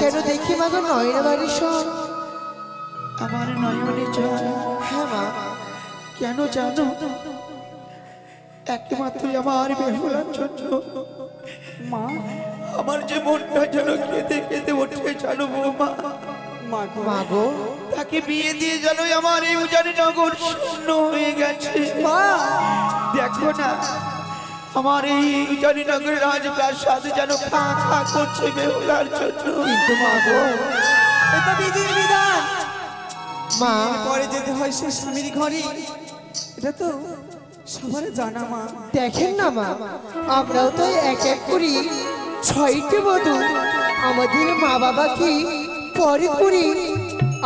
কেন দেখি মাগো নয়ন বাড়ির সব আমার নয়নে জল। হ্যাঁ মা কেন জানো? একমাত্র আমার বেহুলার জন্য। মা আমার যে মনটা যেন কেঁদে কেঁদে ওঠে জানো বৌমা। মাগো তাকে বিয়ে দিয়ে যেন আমার এই উজানি নগর শূন্য হয়ে গেছে। দেখো না, আমার এই উজানি নগরের রাজপ্রাসাদ যেন খা খা করছে বেহুলার জন্য। কিন্তু মাগো এটা বিধির বিধান। মা পরে যেতে হয় সে স্বামীর ঘরে, এটা তো সবার জানা মা। দেখেন না মা, আমরাও তো এক এক করি 6টি বধূ আমাদের মা বাবা কি পরে করি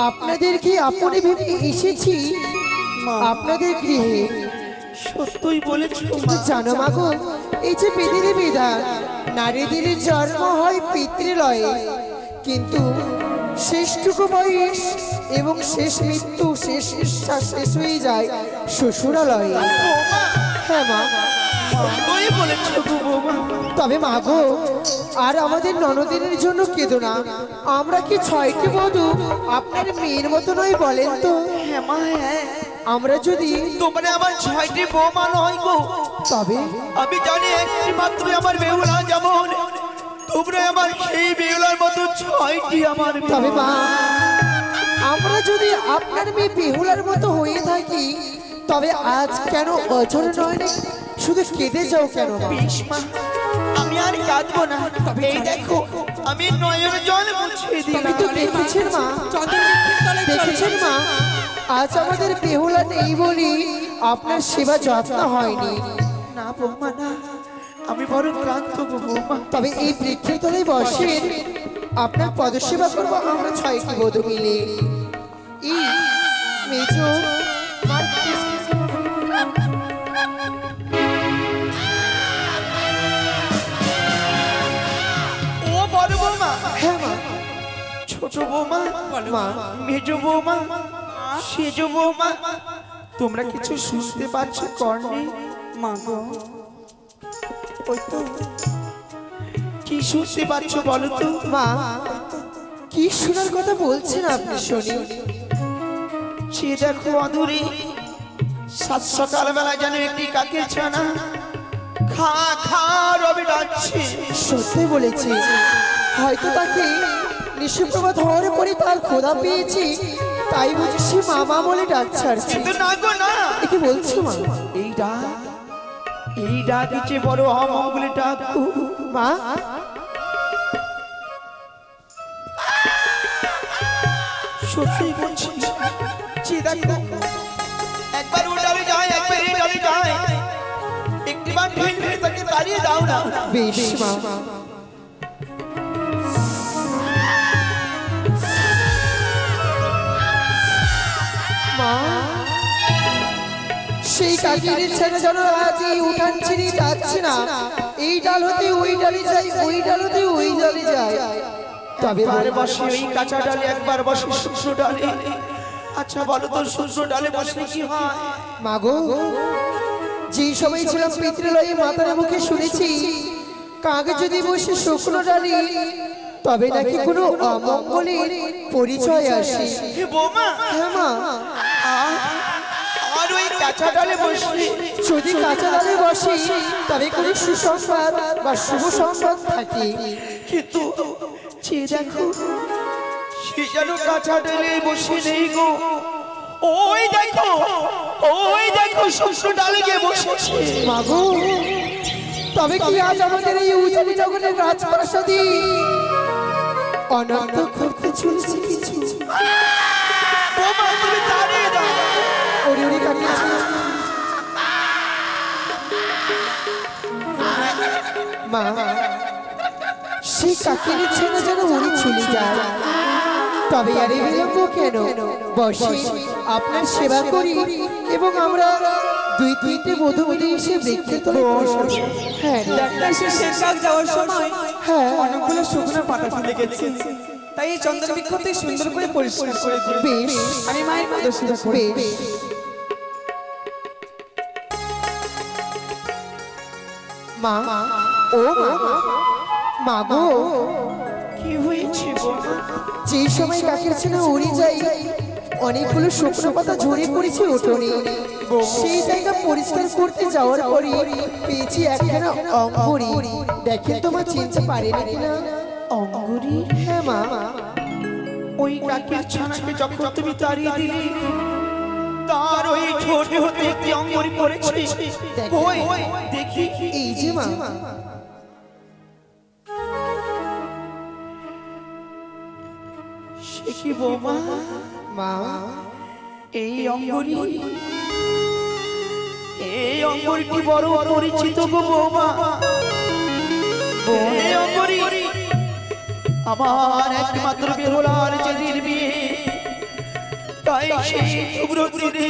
আপনাদেরকে আপনি ভেবে এসেছি আপনাদের গৃহে। সত্যই বলেছো কিন্তু জানো মাগো, এই যে বিধির বিধান, নারীদের জন্ম হয় পিতৃলয়ে, কিন্তু শেষটুকু বয়স এবং শেষ মৃত্যু, শেষ ইচ্ছা শেষ হয়ে যায় শ্বশুরালয়ে। হ্যাঁ মা, সত্যই বলেছো গো বৌমা। তবে মাগো আর আমাদের ননদের জন্য কেঁদো না। আমরা কি 6টি বধূ আপনার মেয়ের মতো নয় বলেন তো? হ্যাঁ মা, হ্যাঁ। আমরা যদি তোমরা আমার 6টি বৌমা নয় গো, তবে আমি জানি একটি মাত্র আমার বেহুলা যেমন, তোমরা আমার সেই বেহুলার মতো 6টি আমার। তবে মা, আমরা যদি আপনার মেয়ে বেহুলার মতো হয়ে থাকি, তবে আজ কেন অঝর নয় না শুধু কেঁদে যাও কেন মা? বেশ মা, আমি আর কাঁদবো না। এই দেখো, আমি নয়ন জল মুছিয়ে তুমি তো দিলাম। দেখেছেন মা, দেখেছেন মা, আজ আমাদের বেহুলা নেই বলি আপনার সেবা যত্ন হয়নি। না বৌমা না, আমি বড় ক্লান্ত গো বৌমা। তবে এই বৃক্ষের তলায় বসেন, আপনার পদসেবা করবো আমরা 6টি বধূ মিলে। এই মেজো ও বড় বৌমা, হ্যাঁ মা, ছোট বৌমা, মা মেজ বৌমা, সেজ বৌমা, তোমরা কিছু শুনতে পাচ্ছ কর্ণে? মা গো, ওই তো কি শুনতে পাচ্ছ বলো তো? মা কি শোনার কথা বলছেন আপনি শুনি? সে দেখো অদূরে সাত সকালবেলা যেন একটি কাকের ছানা খা খা রবে ডাকছে। সত্যি বলেছি, হয়তো তাকে নিশিপ্রভাত হওয়ার পরে তার খোদা পেয়েছি, তাই বুঝি সে মামা বলে ডাকছে। আর কি? কিন্তু না গো না, কি বলছো মা? এই ডাক যে বড় অমঙ্গলে ডাক গো। মা সত্যি বলছি, যে দেখো একবার ও ডালে যায়, একবার এই ডালে যায়, একটিবার ঢিল মেরে তাকে তাড়িয়ে দাও না। বেশ মা। মা সেই কাকির ছেলে যেন আজ এই উঠান ছেড়ে যাচ্ছে না, এই ডাল হতে ওই ডালে যায়, ওই ডাল হতে ওই ডালে যায়। তবে একবার বসে ওই কাঁচা ডালে, একবার বসে শুকনো ডালে। আচ্ছা বলো তো, শুকনো ডালে বসলে কি হয়? মাগো, যে সবাই ছিলাম পিতৃলয়ে মাতার মুখে শুনেছি, কাকে যদি বসে শুকনো ডালে তবে নাকি কোনো অমঙ্গলের পরিচয় আসে। হে বৌমা, হ্যাঁ মা, আর ওই কাঁচা ডালে বসলে যদি কাঁচা ডালে বসে তবে কোনো সুসংবাদ বা শুভ সংবাদ থাকে। কিন্তু যে দেখো সে যেন কাঁচা ডালে বসে নেই গো। ওই দেখো, ওই দেখো শুকনো ডালে গিয়ে বসেছে। মাগো, তবে কি আজ আমাদের এই উজানি নগরের রাজপ্রাসাদে অনর্থ করতে চলেছে কিছু? বৌমা তুমি দাঁড়িয়ে দাও। ওরে ওরে কাকিয়েছে মা, সেই কাকির ছেলে যেন উড়ে চলে যায়। তবে আর এই বিলম্ব কেন? বসে আপনার সেবা করি এবং আমরা দুইটি বধূ মিলে এসে বৃক্ষের তলায় বসবো। হ্যাঁ ডাক্তার শেষের কাজ যাওয়ার সময় হ্যাঁ, অনেকগুলো শুকনো পাতা ফেলে গেছে, তাই এই চন্দন বৃক্ষতে সুন্দর করে পরিষ্কার করে দিই। বেশ আমি মায়ের পদসেবা করি। বেশ। মা, ও মা, মা গো, কি হয়েছে বৌমা? যেই সময় কাকের ছানা উড়ে যায় অনেকগুলো শুকনো পাতা ঝরে পড়েছে উঠোনে। সেই জায়গা পরিষ্কার করতে যাওয়ার পরে পেয়েছি একখানা অঙ্গুরি। দেখেন তোমার চিনতে পারেনি কিনা? অঙ্গুরি? হ্যাঁ মা। ওই কাকের ছানাকে যখন তুমি তাড়িয়ে দিলে তার ওই ছোট হতে একটি অঙ্গুরি পড়েছে। ওই দেখি। এই যে মা। সে কি বৌমা? মা এই অঙ্গুরি, এই অঙ্গুরিটি বড় পরিচিত গো বৌমা। এই অঙ্গুরি আমার একমাত্র বেহুলার যেদিন বিয়ে, তাই সেই শুভ্র দিনে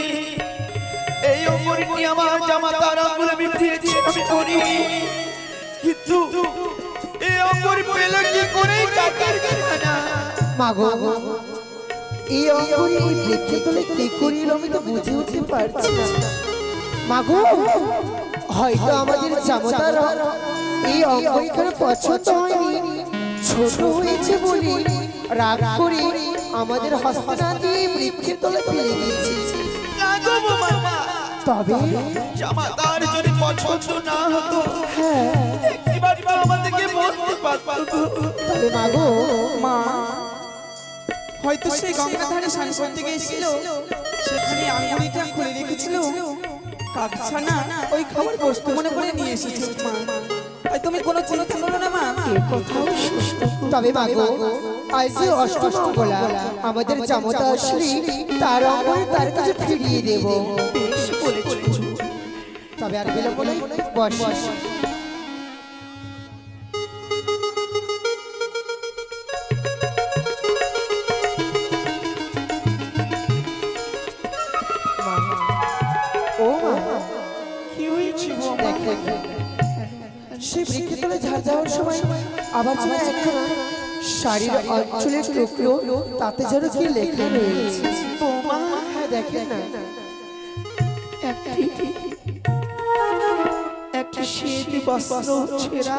এই অঙ্গুরিটি আমার জামাতার আঙ্গুলে আমি দিয়েছিলাম করি। কিন্তু এই অঙ্গুরি পেল কি করে কাকের ছানা? মাগো, এই অঙ্গুরি এই বৃক্ষে তলে কি করিল আমি তো বুঝে উঠতে পারছি না। মাগো, হয়তো আমাদের জামাতার এই অঙ্গুরিখানে পছন্দ হয়নি, ছোট হয়েছে বলে রাগ করে আমাদের হস্তে না দিয়ে বৃক্ষের তলে ফেলে দিয়েছে। তবে জামাতার যদি পছন্দ না হতো হ্যাঁ, একবার তো আমাদেরকে বলতে পারতো। তবে মাগো, মা হয়তো সেই গঙ্গা ধারে স্নান করতে গিয়েছিল, সেখানে আঙ্গুলিটা খুলে রেখেছিল। কাকছানা ওই খাবার বস্তু মনে করে নিয়ে এসেছে মা। তাই তুমি কোনো চিন্তা করো না মা। তবে মাগো, আজ যে অষ্টমঙ্গলা আমাদের জামাতা আসলে তার অঙ্গুরি তার কাছে ফিরিয়ে দেব। বেশ বলেছো। তবে আর বিলম্ব নেই, বস। ও মা, কি হয়েছে বৌমা? দেখেন সেই বৃক্ষের তলে ঝাড় দেওয়ার সময় আবার যেন একখানা শাড়ির অঞ্চলের টুকরো, তাতে যেন কি লেখা রয়েছে। বৌমা, হ্যাঁ দেখেন না, একটা শ্বেত বস্ত্র ছেঁড়া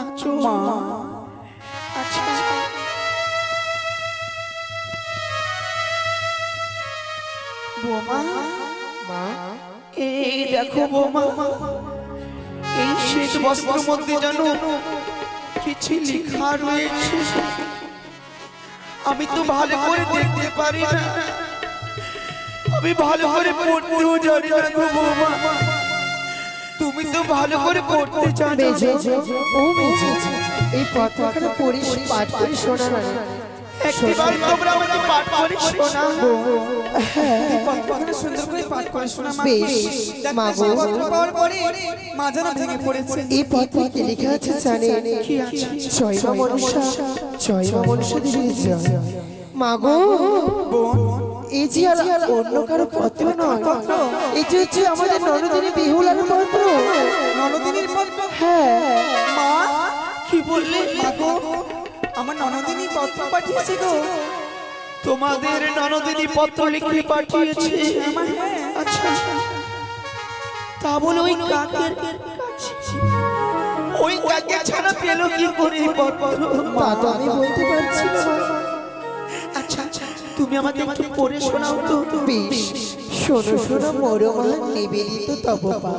আঁচল। আচ্ছা, বৌমা, মা এই দেখো বৌমা, এই শ্বেত বস্ত্রের মধ্যে জানো কিছু লেখা রয়েছে। আমি তো ভালো করে দেখতে পারি না, আমি ভালো করে পড়তেও জানি না গো বৌমা। তুমি তো ভালো করে পড়তে জানো। মেজে, ও মেজে, এই পত্রখানা পড়িস, পাঠ করে শোনা না। একবার তোমরা আমাকে পাঠ করে শোনাও। এই পত্রখানা সুন্দর করে পাঠ করে শোনা মা। বেশ, মা গো। পত্র পাওয়ার পরে মা যেন ভেঙে পড়েছে। এই পত্রে কি লেখা আছে জানেন? কি আছে? জয় মা মনসা, জয় মা মনসা দেবীর জয়। মা গো, এই যে আর অন্য কারো পত্র নয়, এই যে হচ্ছে আমাদের ননদিনী বেহুলার পত্র। ননদিনীর পত্র? হ্যাঁ মা কি বললে? মা গো, আমার ননদিনী পত্র পাঠিয়েছে গো। তোমাদের ননদিনী পত্র লিখে পাঠিয়েছে? আচ্ছা, তা বলে ওই কাকের কাছে, ওই কাকের ছানা পেল কি করে এই পত্র? তা তো আমি বলতে পারছি না মা। আচ্ছা, তুমি আমাকে একটু পড়ে শোনাও তো। বেশ, শোনো শোনো মরমা নিবেদিত তব পা,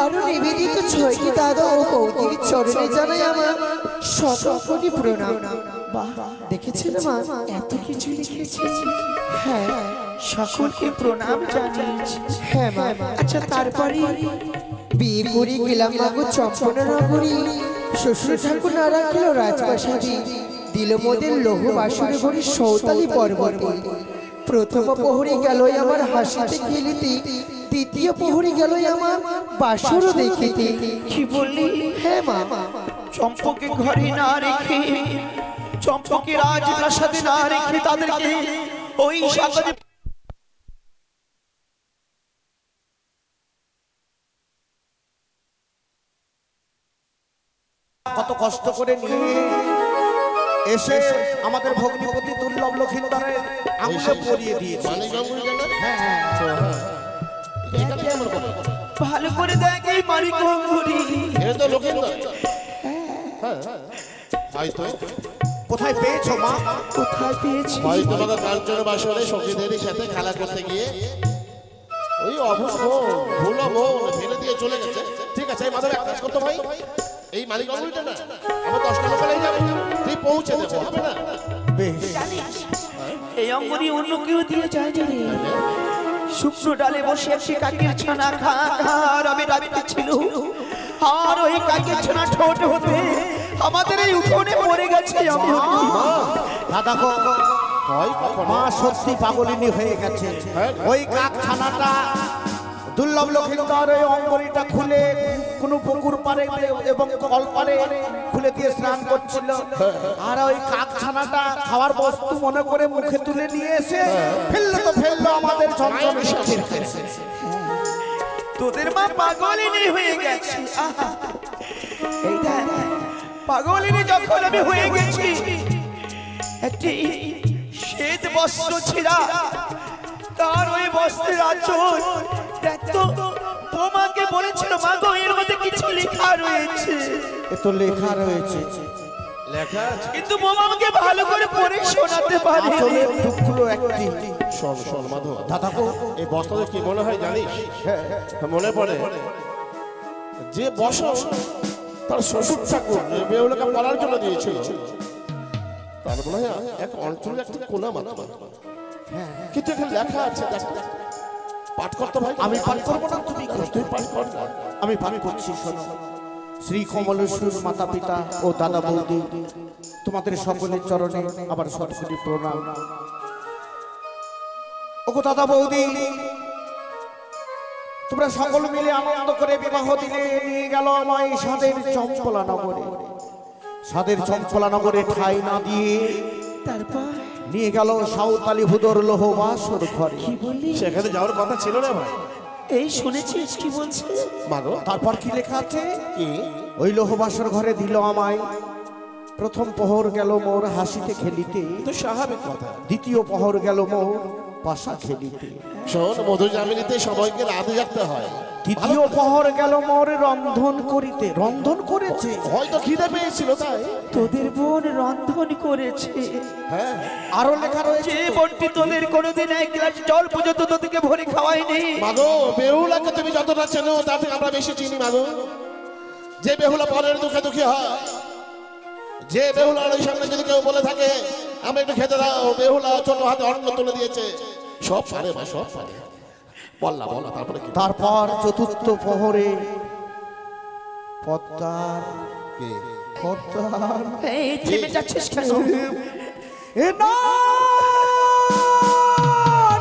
আরো নিবেদিত ছয়টি দাদা ও বৌদির চরণে জানাই আমার শত কোটি প্রণাম। বাহ, দেখেছেন মা, এত কিছু লিখেছে। হ্যাঁ সকলকে প্রণাম জানিয়েছি। হ্যাঁ মা। আচ্ছা, তারপরে বিয়ে করে গেলাম মাগো চম্পনা নগরী, শ্বশুর ঠাকুর না রাখিল রাজপ্রাসাদে, দিল মোদের লৌহ বাসরে ভরি সৌতালি পর্বতে। প্রথম প্রহরী গেল আমার হাসিতে খেলিতে, দ্বিতীয় প্রহরী গেল আমার বাসর দেখিতে। কি বললি? হ্যাঁ মা, চম্পকে ঘরে না রেখে, চম্পকে রাজপ্রাসাদে না রেখে তাদেরকে ওই সাগরে কত কষ্ট করে নিয়ে এসে আমাদের ভগ্নিপতি দুর্লভ লক্ষিন্দরের আঙুলে পরিয়ে দিয়েছে। ভালো করে দেখ এই মানিক অঙ্গুরি। হয়তো কোথায় পেয়েছো মা? কোথায় পেয়েছি? ভাই তোমাকে কাঞ্চন বাসনে সখীদের সাথে খেলা করতে গিয়ে ওই অবশ্য ভুলো মন ফেলে দিয়ে চলে গেছে। ঠিক আছে, এই মাধব এক কাজ করতো ভাই, এই মালিক অঙ্গুলিটা না আমার 10টা লোক নিয়ে যাবে, তুই পৌঁছে দেবো, হবে না? বেশ, এই অঙ্গুরি অন্য কেউ দিয়ে যায় না রে। শুকনো ডালে বসে একটি কাকের ছানা খা খা রবে ডাকতেছিল, আর ওই কাকের ছানা ঠোঁট হতে আমাদের এই উঠোনে পড়ে গেছে অঙ্গুরি। দাদা গো, মা সত্যি পাগলিনী হয়ে গেছে। ওই কাক ছানাটা দুর্লভ লক্ষিন্দর ওই অঙ্গরিটা খুলে কোনো পুকুর পারে এবং কল পারে খুলে দিয়ে স্নান করছিল, আর ওই কাক ছানাটা খাওয়ার বস্তু মনে করে মুখে তুলে নিয়ে এসে ফেললো আমাদের চঞ্চল। তোদের মা পাগলিনী হয়ে গেছে। আহা, এই দেখ, পাগলিনী যখন আমি হয়ে গেছি, একটি শ্বেত বস্ত্র ছিঁড়া, তার ওই বস্ত্রের আঁচল দেখতো। তোমাকে বলেছিল মা গো, এর মধ্যে কিছু লেখা রয়েছে। এ তো লেখা রয়েছে, লেখা আছে। কিন্তু বোমা আমাকে ভালো করে পড়ে শোনাতে পারে। আঁচলের টুকরো একটি। শোন শোন মাধব, দাদা গো, এই বস্তাতে কি মনে হয় জানিস? মনে পড়ে যে বসন তার শ্বশুর ঠাকুর বেহুলাকে পড়ার জন্য দিয়েছিল, তার মনে হয় এক অঞ্চলের একটা কোনা মাত্র, কিন্তু এখানে লেখা আছে, দেখ পাঠ করতে ভাই। আমি পাঠ করবো না, তুমি করো। তুই পাঠ কর না। আমি পাঠ করছি, শোনো। শ্রী কমলেশ্বর মাতা পিতা ও দাদা বৌদি, তোমাদের সকলের চরণে আবার সরস্বতী প্রণাম। ওগো দাদা বৌদি, তোমরা সকল মিলে আনন্দ করে বিবাহ দিলে নিয়ে গেল আমায় সাদের চম্পলা নগরে। সাদের চম্পলা নগরে ঠাঁই না দিয়ে তারপর নিয়ে গেল সাঁওতালি ভুদর লোহ বাসর ঘরে। কি বললি? সেখানে যাওয়ার কথা ছিল না ভাই। এই শুনেছিস কি বলছে? মাগো, তারপর কি লেখা আছে? কি? ওই লোহবাসর ঘরে দিল আমায় প্রথম প্রহর গেল মোর হাসিতে খেলিতে, তো স্বাভাবিক কথা। দ্বিতীয় প্রহর গেল মোর পাশা খেলিতে, শোন, মধু জামিনীতে সবাইকে রাধে যাতে হয়। তৃতীয় প্রহর গেল মোর রন্ধন করিতে। রন্ধন করেছে, হয়তো খিদে পেয়েছিল তাই। তোদের বোন রন্ধন করেছে। হ্যাঁ, আরো লেখা রয়েছে। যে বন্টি তোদের কোনোদিন এক গ্লাস জল পর্যন্ত তোদেরকে ভরে খাওয়াইনি। মাগো, বেহুলাকে তুমি যতটা চেনো তার থেকে আমরা বেশি চিনি মাগো। যে বেহুলা পরের দুঃখে দুঃখী হয়, যে বেহুলার ওই সামনে যদি কেউ বলে থাকে আমরা একটু খেতে দাও, বেহুলা ছোট হাতে অন্ন তুলে দিয়েছে, সব পারে মা, সব পারে। বললা বললা, তারপরে কি? তারপর চতুর্থ প্রহরে পদ্মার পদ্মার এই থেমে যাচ্ছিস কেন? এ না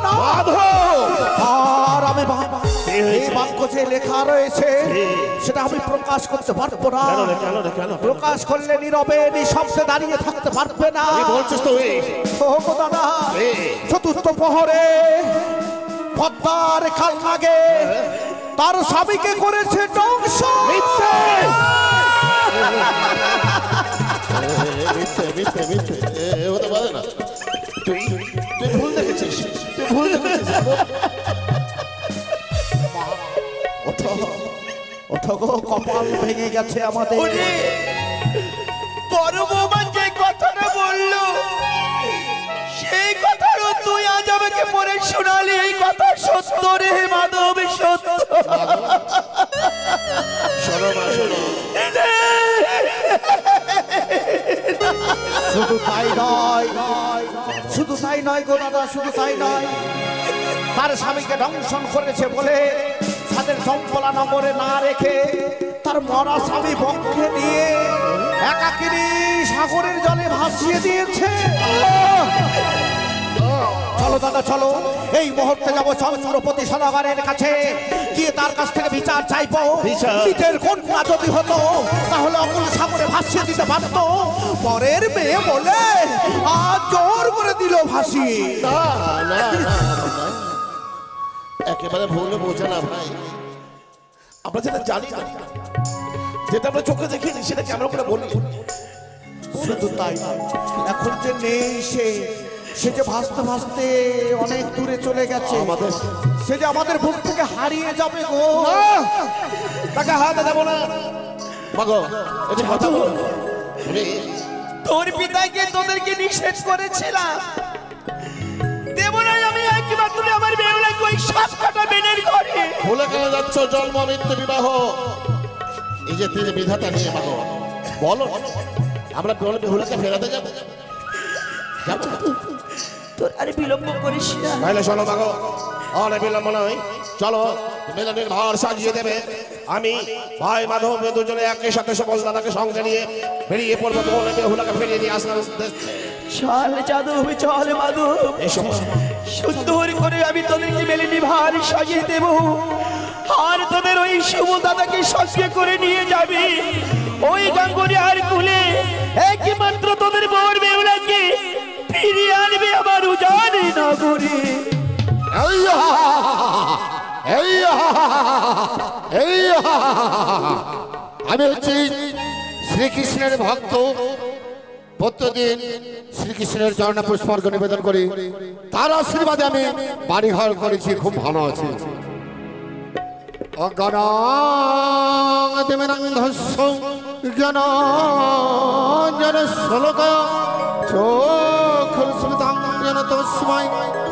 না, মাধব! আর আমি এই বাক্য যে লেখা রয়েছে সেটা আমি প্রকাশ করতে পারবো না। কেন রে, কেন রে, কেন? প্রকাশ করলে নীরবে নিঃশব্দে দাঁড়িয়ে থাকতে পারবে না। কি বলছিস তো এই? ও গো দাদা, এই। চতুর্থ প্রহরে পদ্মার খাল লাগে তার স্বামীকে করেছে ধ্বংস। মিথ্যে! মিথ্যে মিথ্যে মিথ্যে, হতে পারে না। তুই তুই ভুল দেখেছিস, তুই ভুল দেখেছিস। ওঠো ওঠো গো, কপাল ভেঙে গেছে আমাদের। ওরে, বড় বৌমা যে কথাটা বললো, সেই কথারও তুই আজ আমাকে পড়ে শোনালি। এই কথা সত্য রে মাধব, সত্য। শোনো মা, শোনো। শুধু তাই নয়, শুধু তাই নয় গো দাদা, শুধু তাই নয়, তার স্বামীকে দংশন করেছে বলে তাদের চম্পলা নগরে না রেখে তার মরা স্বামী বক্ষে নিয়ে একাকিনী সাগরের জলে ভাসিয়ে দিয়েছে। চলো দাদা চলো, এই মুহূর্তে যাবো চন্দ্রপতি সদাগরের কাছে, গিয়ে তার কাছ থেকে বিচার চাইবো। নিজের কন্যা যদি হতো তাহলে অকুল সাগরে ভাসিয়ে দিতে পারতো, পরের মেয়ে বলে আজ জোর করে দিল ভাসিয়ে। না না না, একেবারে ভুলে বোঝা না ভাই। আমরা যেটা জানি না, যেটা আমরা চোখে দেখিনি, সেটা কেমন করে বলি? শুধু তাই নয়, এখন যে নেই সে যে ভাসতে ভাসতে অনেক দূরে চলে গেছে, সে যে আমাদের বুক থেকে হারিয়ে যাবে গো। তাকে হাতে দেবো না। মাগো, এটা কথা বলো। তোর পিতাকে তোদেরকে নিষেধ করেছিলাম দেব না আমি একমাত্র আমার বেহুলাকে ওই সাপ কাটা বেনের ঘরে। ভুলে কেন যাচ্ছ জন্ম মৃত্যু বিবাহ এই যে তিনি বিধাতা নিয়ে মাগো বলো আমরা বেহুলাকে ফেরাতে যাবো তোর আরে বিলম্ব করিস না। তাহলে শোনো মাগো অনেক বিলম্ব নয় চলো মিলনের ঘর সাজিয়ে দেবে আমি ভাই মাধব দুজনে একই সাথে সকল দাদাকে সঙ্গে নিয়ে বেরিয়ে পড়বো তোমার বেহুলাকে ফিরিয়ে নিয়ে আসলাম। চল যাদব চল মাধব সুন্দর করে আমি তোদেরকে মেলিনি ভার সাজিয়ে দেব আর তোদের ওই শুভ দাদাকে সঙ্গে করে নিয়ে যাবি ওই গাঙ্গুরি আর কুলে একমাত্র তোদের বর বেহুলাকে ফিরিয়ে আনবে আমার উজানি নগরী। আমি হচ্ছি শ্রীকৃষ্ণের ভক্ত প্রত্যেকদিন শ্রীকৃষ্ণের চরণে পুষ্পার্ঘ্য নিবেদন করি তার আশীর্বাদে আমি বাড়ি ঘর করেছি খুব ভালো আছি।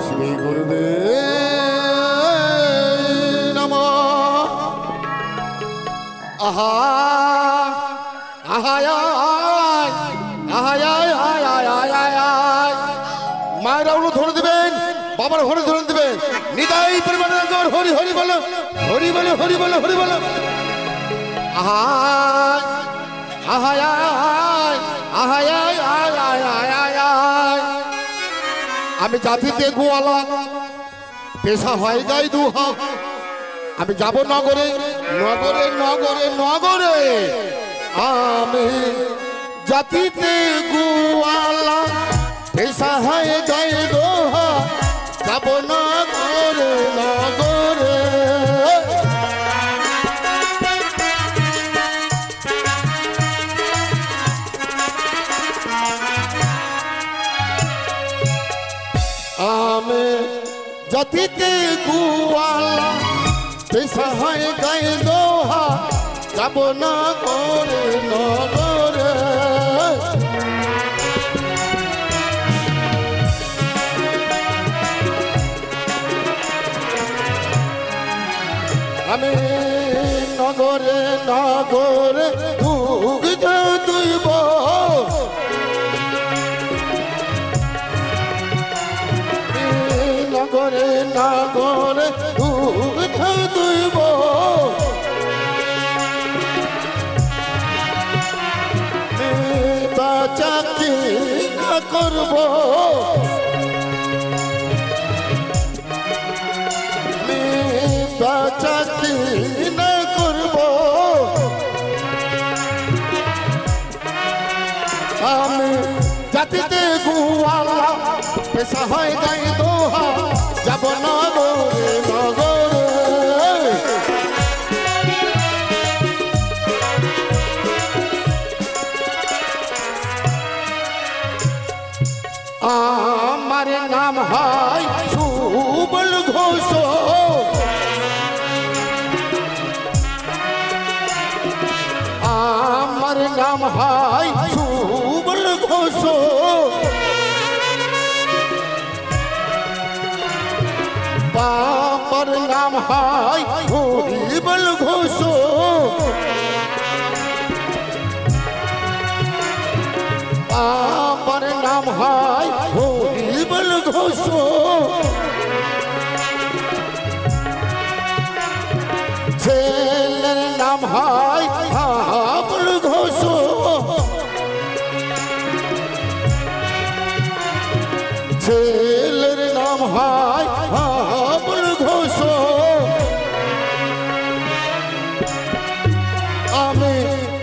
শ্রী গুরুদেব আহা আহায় মায়েরা উনি ধরে দেবেন বাবার ঘরে ধরে দেবেন নিতাই পরিমাণ হরি হরি বলো হরি বলো হরি বলো হরি বলো আহায় আহায় আহায় আমি জাতিতে গোয়ালা পেশা হয় গাই দুহা আমি যাব নগরে নগরে নগরে নগরে আমি জাতিতে গোয়ালা পেশা হয় গাই দোহা যাব নগরে নগরে আমি জাতিতে গোয়ালা পেশা হয় গাই দোহা যাব নগরে নগরে আমি নগরে নগরে দুগ্ধ দুইব নগরে নগরে দুগ্ধ দুইব চাকরি না করব চাকরি না করব আমি জাতিতে গোয়ালা পেশা হয় গাই দোহা যাব নগরে নগরে আমার নাম হয় সুবল ঘোষ আমার নাম হয় সুবল ঘোষ বাবার নাম হয় হরিবল ঘোষ বাবার নাম হয় হরিবল ঘোষ ছেলের নাম হয় হাবল ঘোষ ছেলের নাম হয় হাবল ঘোষ আমি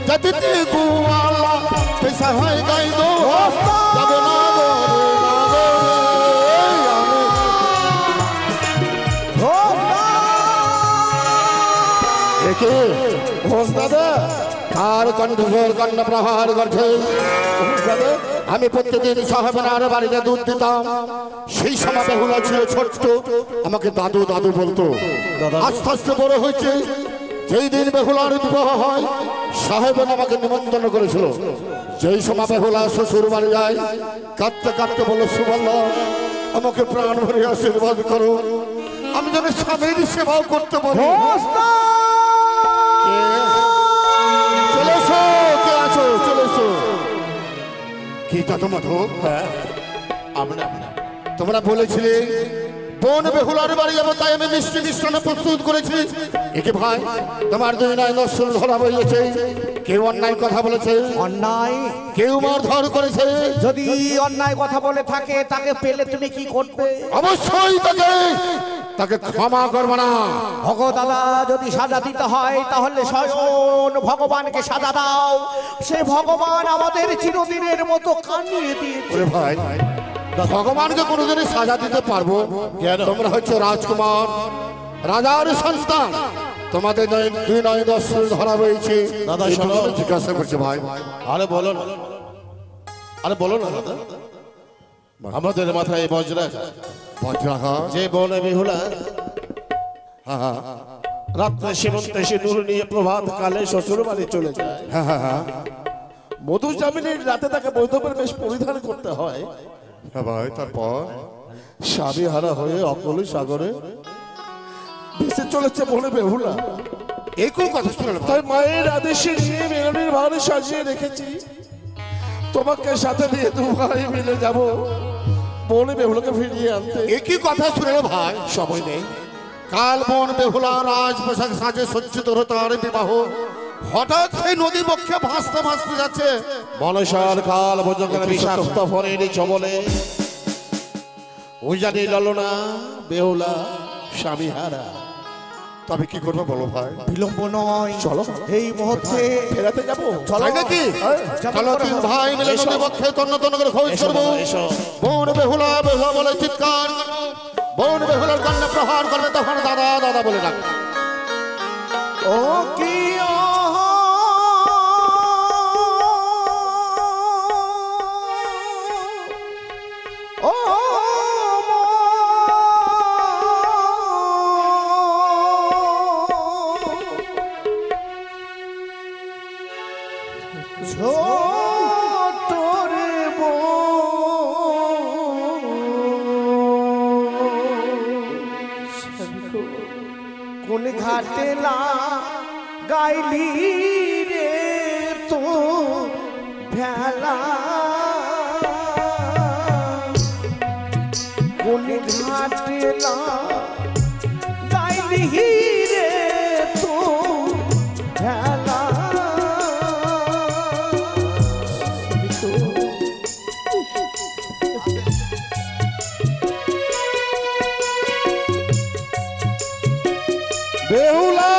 জাতিতে গোয়ালা পেশা হয় গাই দো যাব ঘোষ দাদা কার কণ্ঠস্বর কণ্ঠ প্রহার করছে আমি প্রত্যেকদিন সাহেবের বাড়িতে দুধ দিতাম সেই সময় বেহুলা ছিল ছোট্ট আমাকে দাদু দাদু বলতো আস্তে আস্তে বড় হয়েছে যেই দিন বেহুলার বিবাহ হয় সাহেবেন আমাকে নিমন্ত্রণ করেছিল। যেই সময় বেহুলা শ্বশুর বাড়ি যায়, কাঁদতে কাঁদতে বলল, সুবল্ল আমাকে প্রাণ ভরে আশীর্বাদ করো, আমি যেন স্বামীর সেবাও করতে পারি। চলে এসো, কে আছো? চলে এসো। কি দাদু মাধব? হ্যাঁ আমরা তোমরা বলেছিলে বোন বেহুলার বাড়ি যাবো, তাই আমি মিষ্টি মিষ্টান্ন প্রস্তুত করেছি। একে ভাই তোমার দুই নয় নসল ধরা হয়েছে। কেউ অন্যায় কথা বলেছে, অন্যায় কেউ মারধর করেছে। যদি অন্যায় কথা বলে থাকে তাকে পেলে তুমি কি করবে? অবশ্যই তাকে ক্ষমা করবে না। ভগো দাদা, যদি সাজা দিতে হয় তাহলে স্বয়ং ভগবানকে সাজা দাও। সে ভগবান আমাদের চিরদিনের মতো কানিয়ে দিয়েছে। ওরে ভাই, ভগবানকে কোনোদিনই সাজা দিতে পারবো? তোমরা হচ্ছে রাজকুমার, রাজার সন্তান, তোমাদের দুই নয় দর্শন ধরা রয়েছে। দাদা শোনো, জিজ্ঞাসা করছে ভাই। আরে বলো না, আরে বলো না দাদা। আমাদের মাথায় বজ্রাঘাত যে বোন বেহুলা রাত্রে সীমন্তে সিঁদুর নিয়ে প্রভাত কালে শ্বশুর বাড়ি চলে যায়, মধু জামিনের রাতে তাকে বৈধবের বেশ পরিধান করতে হয়। ভাই তারপর স্বামী হারা হয়ে অকল সাগরে ভেসে চলেছে বলে বেহুলা। এই কোন কথা শুনল? তাই মায়ের আদেশে নিয়ে মেলনের ভারে সাজিয়ে রেখেছি, তোমাকে সাথে নিয়ে দু ভাই মিলে যাব বোন বেহুলাকে ফিরিয়ে আনতে। একই কথা শুনল ভাই। সময় নেই, কাল বোন বেহুলা রাজ পোশাক সাজে সজ্জিত হলো তার বিবাহ। হঠাৎ সেই নদী বক্ষে ভাসতে ভাসতে যাচ্ছে। মনসার কাল ভোজনের বিষাক্ত ফরের চবলে উজানি ললনা বেহুলা স্বামী হারা। তবে কি করবো বলো ভাই? বিলম্ব নয়, চলো এই মুহূর্তে ফেরাতে যাবো। তাই নাকি? চলো তিন ভাই মিলে নদী বক্ষে তন্ন তন্ন করে খোঁজ করবো। বোন বেহুলা বেহুলা বলে চিৎকার করবো, বোন বেহুলার কন্যা প্রহার করবে, তখন দাদা দাদা বলে ডাকবে। ও কি কোন ঘাটে না গাইলি রে তো ভেলা, কোন ঘাটে না গাইলি রে তো ভেলা। বেহুলা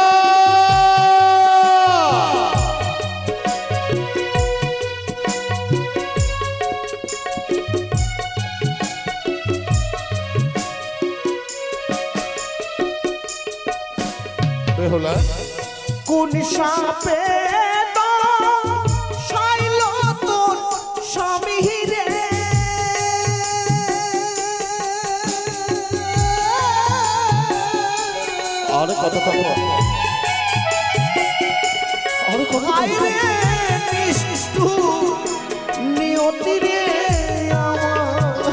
বেহুলা কোন সাপে সাইল তোর স্বামী রে, আর কত থাকবো, আর কত আইরে নিষ্ঠু নিয়তি রে আমার,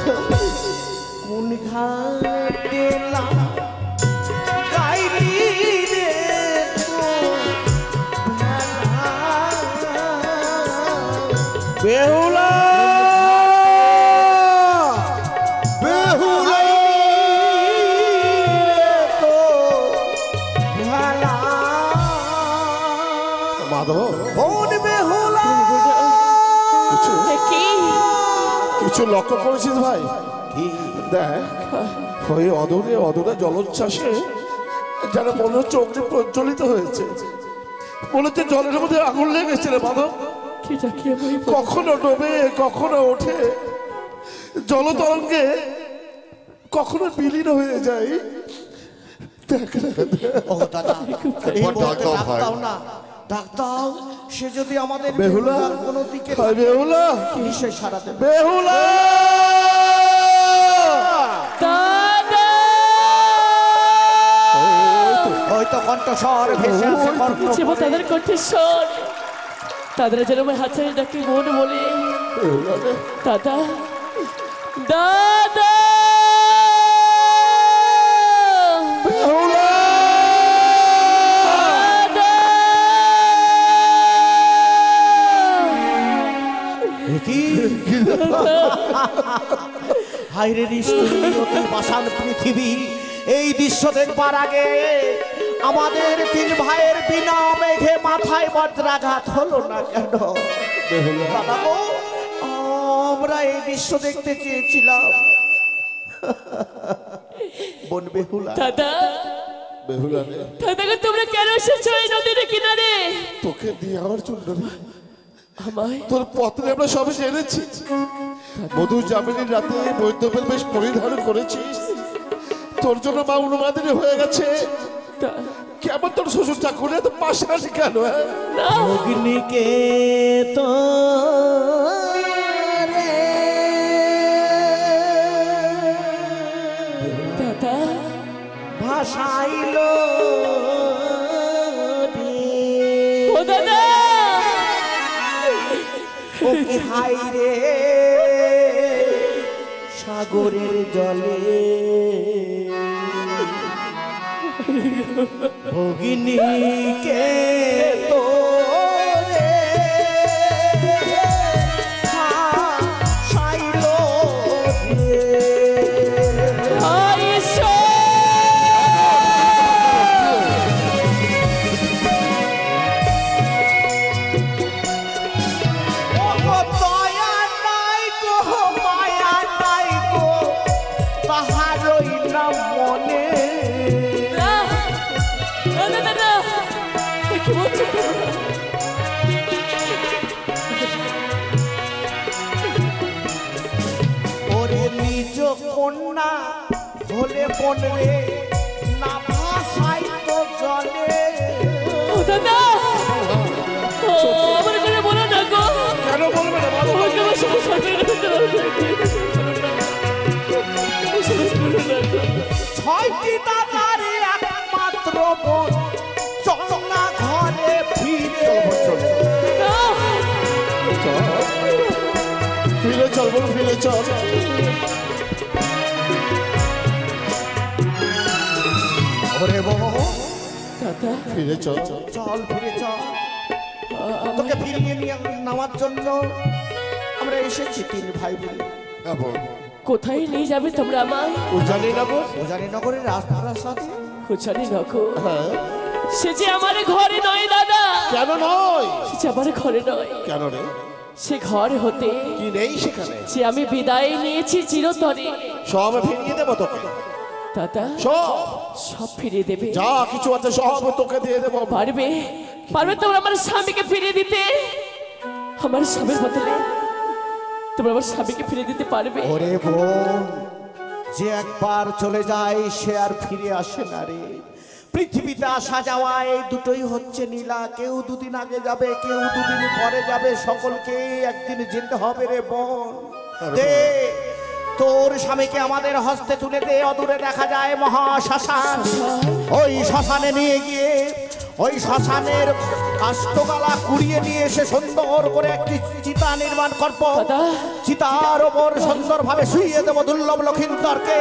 কোন ঘাটে লা গাইলি রে তো ভেলা। বেহুলা বেহুলা তো ভেলা, মাধব বোন বেহুলা। কিছু লক্ষ্য করেছিস ভাই? দেখ ওই অদূরে অদূরে জলোচ্ছ্বাসে যেন মনে হচ্ছে অগ্নি প্রজ্বলিত হয়েছে, মনে হচ্ছে জলের মধ্যে আগুন লেগেছে রে মাধব। কখনো ডোবে কখনো ওঠে, জলতরঙ্গে কখনো বিলীন হয়ে যায়। দেখ ও দাদা, এই একবার ডাক দাও ডাক ভাই। দাও না, ডাক দাও। সে যদি আমাদের বেহুলা বেহুলার কোনো দিকে হায় বেহুলা নিশ্চয় সারা দেবে। বেহুলা হয়তো কণ্ঠস্বর ভেসে আসে কণ্ঠ। তাদের কণ্ঠস্বর তাদের যেন আমার হাতছানি ডাকে মন বলে দাদা দাদা হায়রে পাষাণ পৃথিবী, এই দৃশ্য দেখবার আগে আমাদের তিন ভাইয়ের বিনা মেঘে মাথায় বজ্রাঘাত হলো না কেন? বাবা গো, আমরা এই দৃশ্য দেখতে চেয়েছিলাম। বোন বেহুলা, দাদা বেহুলা রে, দাদাকে তোমরা কেন এসেছো এই নদীর কিনারে? তোকে দিয়ে আমার চুন্ডবি আমায় তোর পত্রে আমরা সবে জেনেছি। মধু জামিনীর রাতে বৈদ্যবের বেশ পরিধান করেছিস, তোর জন্য মা অনুমাদিনী হয়ে গেছে। কেমন তোর শ্বশুর ঠাকুর এত পাশাপাশি কেন? অগ্নিকে তো দাদা ভাসাইল ও দাদা হাই রে সাগরের জলে ভগিনীকে তো কন্যা হলে বনরে না ভাসাই তো জলে। ও দাদা আমার করে বলো না গো। কেন বলবে না? আমাকে আমার সব সরকারের ভিতরে ছয়টি দাদার একমাত্র বোন চল না ঘরে ফিরে। ফিরে চল বোন, ফিরে চল। ওরে বাবা দাদা ফিরে চল, চল ফিরে চল। তোকে ফিরিয়ে নিয়ে নেওয়ার জন্য আমরা এসেছি তিন ভাই মিলে। কোথায় নিয়ে যাবে তোমরা আমায়? উজানিনগর, উজানিনগরের রাজপ্রাসাদে। উজানিনগর? হ্যাঁ। সে যে আমার ঘরে নয় দাদা। কেন নয়? সে যে আমার ঘরে নয়। কেন রে? সে ঘর হতে কি নেই সেখানে? যে আমি বিদায় নিয়েছি চিরতরে। সব ফিরিয়ে দেবো তোকে দাদা। সব ফিরিয়ে দেবে? যা কিছু আছে সব তোকে দিয়ে দেবো। পারবে? পারবে তোমরা আমার স্বামীকে ফিরিয়ে দিতে? আমার স্বামীর বদলে তোমরা আমার স্বামীকে ফিরিয়ে দিতে পারবে? ওরে বোন, যে একবার চলে যায় সে আর ফিরে আসে না রে। পৃথিবীতে আসা যাওয়া এই দুটোই হচ্ছে নীলা। কেউ দুদিন আগে যাবে, কেউ দুদিন পরে যাবে, সকলকে একদিন যেতে হবে রে বোন। দে তোর স্বামীকে আমাদের হস্তে তুলে দে। অদূরে দেখা যায় মহাশ্মশান। ওই শ্মশানে নিয়ে গিয়ে ওই শ্মশানের কাষ্ঠগালা কুড়িয়ে নিয়ে এসে সুন্দর করে একটি চিতা নির্মাণ করব। চিতার ওপর সুন্দরভাবে শুইয়ে দেবো দুর্লভ লক্ষিন্দরকে।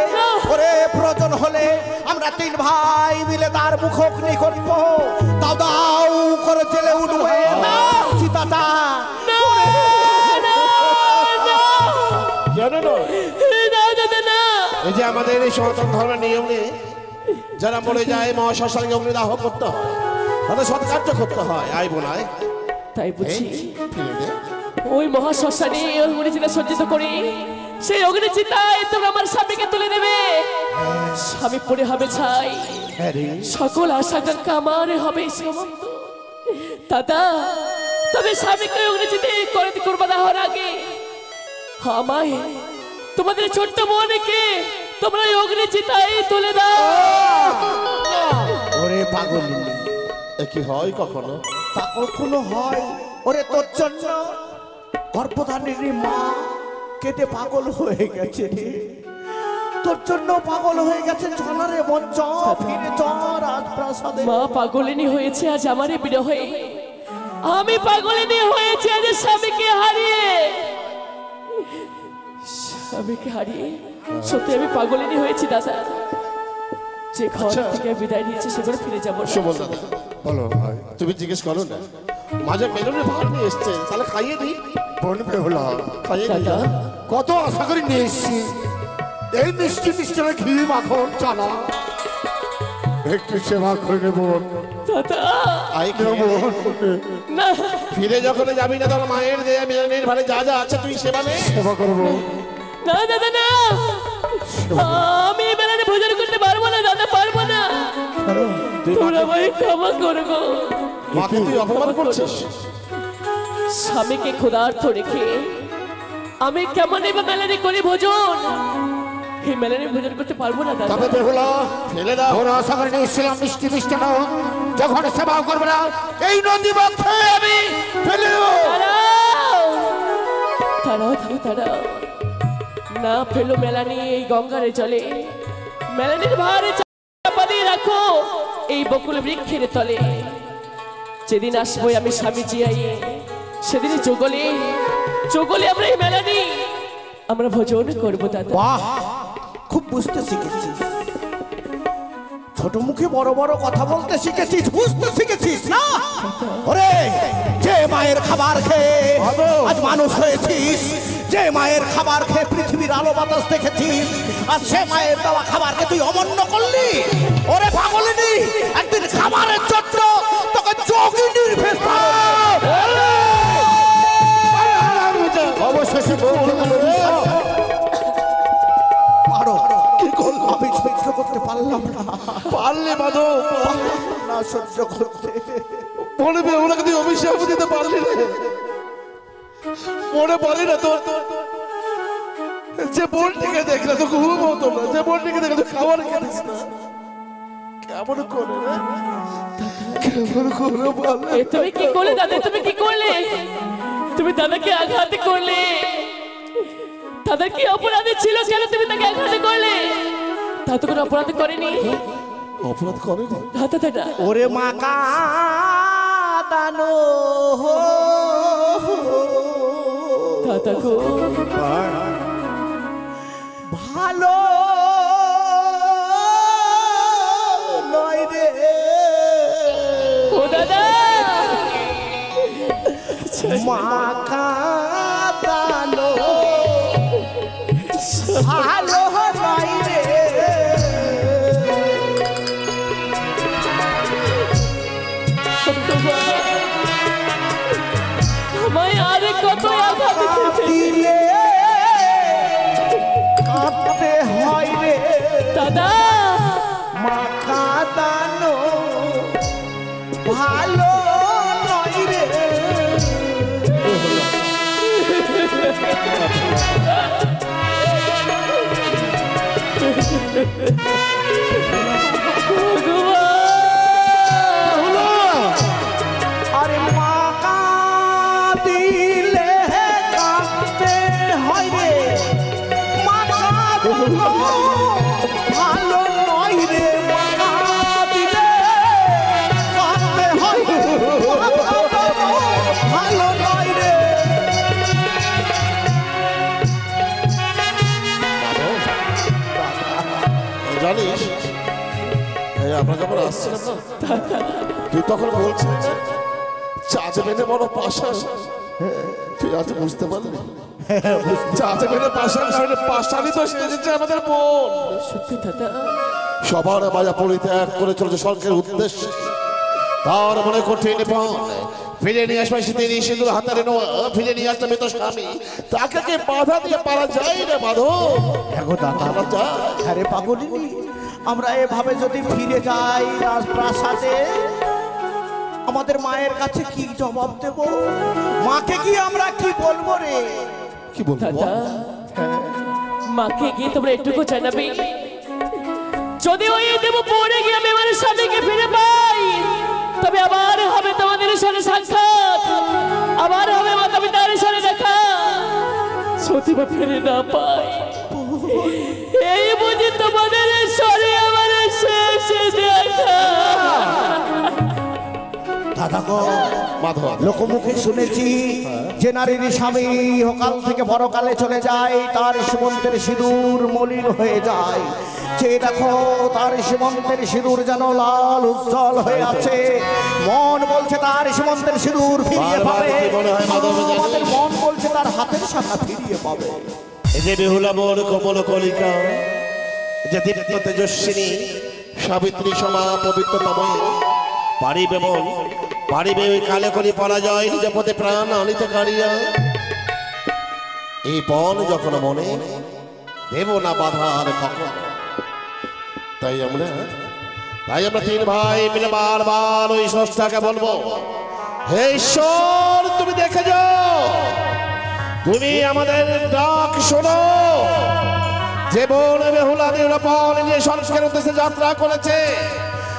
করে প্রয়োজন হলে আমরা তিন ভাই মিলে তার মুখগ্নি করব। দাও দাও করে জেলে উঠবে চিতাটা। জানো না এই যে আমাদের এই সনাতন ধর্মের নিয়মে যারা মরে যায় মহাশ্মশানে অগ্নিদাহ করতে হয়, তাদের সৎকার্য করতে হয়। আই বোনায় তাই বুঝি ওই মহাশ্মশানে অগ্নিচিতা সজ্জিত করে সেই অগ্নিচিতায় তোমরা আমার স্বামীকে তুলে দেবে। স্বামী পড়ে হবে ছাই, সকল আশা আকাঙ্ক্ষা আমার হবে সমাপ্ত। দাদা তবে স্বামীকে অগ্নিচিতে করবা দেওয়ার আগে আমায় তোমাদের ছোট্ট বোনকে তোমরা অগ্নিচিতায় তুলে দাও। ওরে পাগল, কি হয় কখনো? তা কখনো হয়? ওরে তোর জন্য গর্ভধারিণী মা কেটে পাগল হয়ে গেছে রে। তোর জন্য পাগল হয়ে গেছে। চলারে মন ফিরে চল রাজপ্রাসাদে। মা পাগলিনী হয়েছে আজ আমারে বিরহে। আমি পাগলিনী হয়েছি আজ স্বামীকে হারিয়ে। স্বামীকে হারিয়ে সত্যি আমি পাগলিনী হয়েছি দাদা। যে ঘর থেকে বিদায় নিয়েছে সেখানে ফিরে যাবো না। শোভন দাদা বলো ভাই, তুমি জিজ্ঞেস করো না, মাঝে মেলনের ভাত নিয়ে এসছে, তাহলে খাইয়ে দিই। বোন বেহুলা, খাইয়ে দিই। দাদা কত আশা করে নিয়ে এসছি, এই মিষ্টি মিষ্টি ঘি মাখন চানা, একটু সেবা করে নেব দাদা আই খাবো। না ফিরে যখন যাবি না তোর মায়ের দেয়া মেলনের ভারে যা যা আছে তুই সেবা নে। সেবা করবো। না দাদা না, আমি বেলানে ভোজন করতে পারবো না দাদা, পারবো না। তোমরা আমায় ক্ষমা করো গো। মাকে তুই অপমান করছিস। স্বামীকে ক্ষুধার্ত রেখে আমি কেমন এবার মেলানি করি ভোজন? এই মেলানি ভোজন করতে পারবো না দাদা। তবে বেহুলা, ফেলে দাও। ওরা আশা করে নিয়ে এসেছিলাম মিষ্টি মিষ্টি না, যখন সেবা করবে না এই নদী বক্ষে আমি ফেলে দেবো। দাঁড়াও দাঁড়াও দাঁড়াও দাঁড়াও, না ফেলো মেলানি এই গঙ্গারে জলে। মেলানির ভারে চাপা দিয়ে রাখো এই বকুল বৃক্ষের তলে। যেদিন আসবো আমি স্বামী জিয়াইয়ে, সেদিনই চগলে চগলে আমরা এই মেলানি আমরা ভোজন করবো দাদা। বাহ, খুব বুঝতে শিখেছিস, ছোট মুখে বড় বড় কথা বলতে শিখেছিস, বুঝতে শিখেছিস না? ওরে, যে মায়ের খাবার খেয়ে আজ মানুষ হয়েছিস, যে মায়ের খাবার খেয়ে পৃথিবীর আলো বাতাস দেখেছিস, আর সে মায়ের দেওয়া খাবারকে তুই অমান্য করলি। ওরে পাগলিনী, একদিন খাবারের জন্য তোকে যোগিনীর ভেষ অবশেষে মারো। কি করলো? আমি সহ্য করতে পারলাম না, পারলে মাধব, না সহ্য করতে। বলবে ওনাকে তুই অভিশাপ দিতে পারলি না। মনে পারি না তোর যে বোনটিকে দেখলে তো ঘুম হতো না, যে বোনটিকে দেখলে তো খাবার খেলিস না। কেমন করে রে, কেমন করে বল। এ তুমি কি করলে দাদা? তুমি কি করলে? তুমি দাদাকে আঘাত করলে। দাদার কি অপরাধ ছিল? কেন তুমি তাকে আঘাত করলে? তা তো কোনো অপরাধ করেনি। অপরাধ করে না দাদা দাদা ওরে মা কাদানো দাদা গো, ভালো নয় রে। ও দাদা মা কাদানো ভালো নয় রে। আমায় আরে কত আঘাত দিয়েছে। দিলে কাঁদতে হয় রে দাদা মা কাদানো ভালো নয় রে। আরে মা কাঁদিলে কাঁদতে হয় রে, মা কাঁদলো ভালো নয় রে। মা কাঁদিলে কাঁদতে হয়, মা কাঁদলো ভালো নয় রে। জানিস এই আমরা যখন আসছিলাম না, তুই তখন বলছিস চাচা মেনে বড় পাশা, তুই আজ বুঝতে পারলি? চাচা মেনে পাশার কারণে পাশালি তো সেজেছে আমাদের বোন। সত্যি দাদা সবার মায়া পরিত্যাগ করে চলেছে স্বর্গের উদ্দেশ্যে। তার মনে কঠিন পান ফিরে নিয়ে আসবে শীতের সিঁদুর হাতারে নোয়া, ফিরে নিয়ে আসতে মৃত স্বামী, তাকে কি বাধা দিয়ে পারা যায় রে মাধব? এগো দাদা, পারা যায়? আরে পাগলিনী, আমরা এভাবে যদি ফিরে যাই রাজপ্রাসাদে, আমাদের মায়ের কাছে কি জবাব দেব? মাকে কি আমরা কি বলবো রে? কি বলবো? দাদা মাকে গিয়ে তোমরা একটুকু জানাবে, যদি ওই দেব পড়ে গিয়ে আমি আমার স্বামীকে ফিরে পাই, তবে আবার হবে তোমাদের সাথে সাক্ষাৎ, আবার হবে মাতা পিতার সাথে দেখা। যদি বা ফিরে না পাই, এই বুঝি তোমাদের সাথে আমার শেষ দেখা। দাদা গো মাধব লোকমুখে শুনেছি যে নারীর স্বামী সকাল থেকে বড়কালে চলে যায় তার সীমন্তের সিঁদুর মলিন হয়ে যায়। যে দেখো তার সীমন্তের সিঁদুর যেন লাল উজ্জ্বল হয়ে আছে। মন বলছে তার সীমন্তের সিঁদুর ফিরিয়ে পাবে, আমাদের মন বলছে তার হাতের শাখা ফিরিয়ে পাবে। এই যে বেহুলা মোর কমল কলিকা, যে দীপ্ত তেজস্বিনী সাবিত্রী সমা পবিত্রতময়ী, পারিবে মন পারিবে ওই কালে করি পরাজয় নিজ পথে প্রাণ আনিতে কারিয়া। এই পণ যখন মনে দেব না বাধার কখন। তাই আমরা তিন ভাই মিলে বারবার ওই স্রষ্টাকে বলবো, হে ঈশ্বর তুমি দেখে যাও, তুমি আমাদের ডাক শোনো। যে বোন বেহুলা নিরূপণ যে সংস্কার উদ্দেশ্যে যাত্রা করেছে,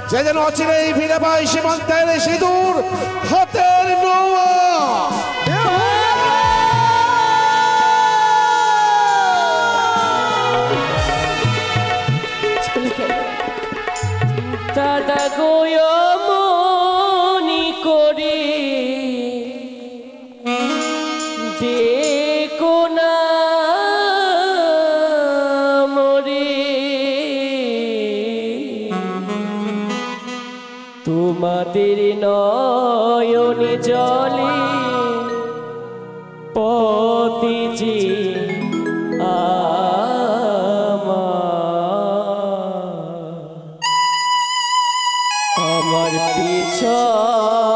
সে যেন অচিরেই ফিরে পায় সীমান্তের সিঁদুর হাতের নৌয়া। দাদা গোয় মনি করে দেখো না মরে, তোমাদের নয়নে জলে পতি যে আমার পিছলে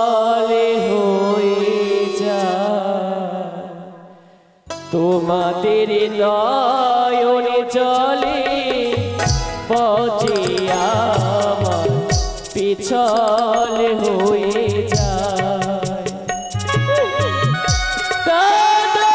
হয়ে যায়, তোমাদের নয়নে জলে পচে আমার পিছলে হয়ে যায়। দাদা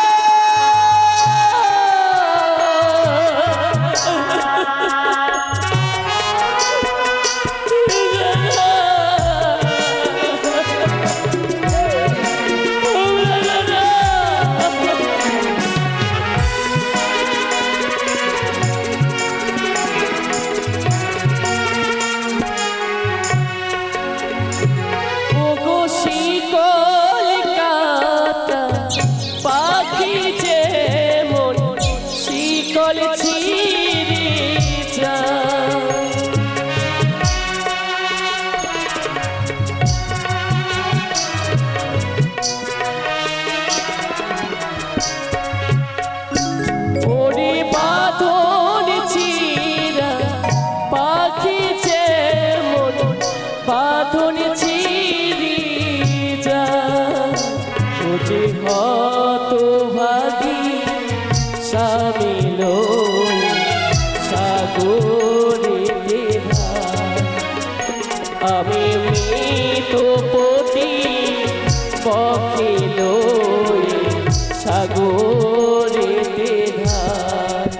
আমি মৃতপতি পখিল সাগরেতে ধার।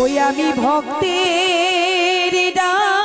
ওই আমি ভক্তের ডাক